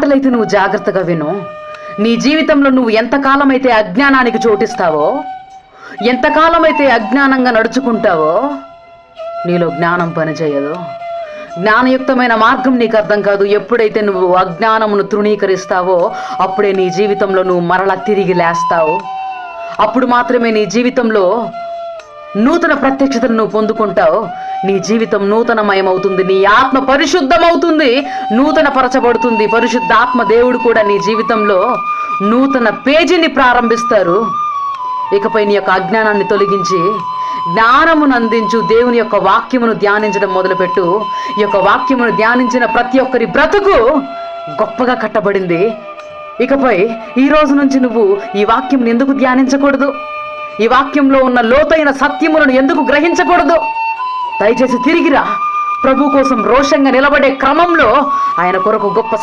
మాటలైతే నువ్వు జాగ్రత్తగా విను. నీ జీవితంలో నువ్వు ఎంతకాలమైతే అజ్ఞానానికి చోటిస్తావో, ఎంతకాలమైతే అజ్ఞానంగా నడుచుకుంటావో, నీలో జ్ఞానం పనిచేయదు. జ్ఞానయుక్తమైన మార్గం నీకు అర్థం కాదు. ఎప్పుడైతే నువ్వు అజ్ఞానమును తృణీకరిస్తావో అప్పుడే నీ జీవితంలో నువ్వు మరలా తిరిగి లేస్తావు. అప్పుడు మాత్రమే నీ జీవితంలో నూతన ప్రత్యక్షతను నువ్వు పొందుకుంటావు. నీ జీవితం నూతనమయమవుతుంది, నీ ఆత్మ పరిశుద్ధమవుతుంది, నూతన పరచబడుతుంది. పరిశుద్ధాత్మ దేవుడు కూడా నీ జీవితంలో నూతన పేజీని ప్రారంభిస్తారు. ఇకపై నీ యొక్క అజ్ఞానాన్ని తొలగించి జ్ఞానమును అందించు. దేవుని యొక్క వాక్యమును ధ్యానించడం మొదలుపెట్టు. ఈ యొక్క వాక్యమును ధ్యానించిన ప్రతి ఒక్కరి బ్రతుకు గొప్పగా కట్టబడింది. ఇకపై ఈ రోజు నుంచి నువ్వు ఈ వాక్యం ఎందుకు ధ్యానించకూడదు? ఈ వాక్యంలో ఉన్న లోతైన సత్యములను ఎందుకు గ్రహించకూడదు? దయచేసి తిరిగిరా. ప్రభు కోసం రోషంగా నిలబడే క్రమంలో ఆయన కొరకు గొప్ప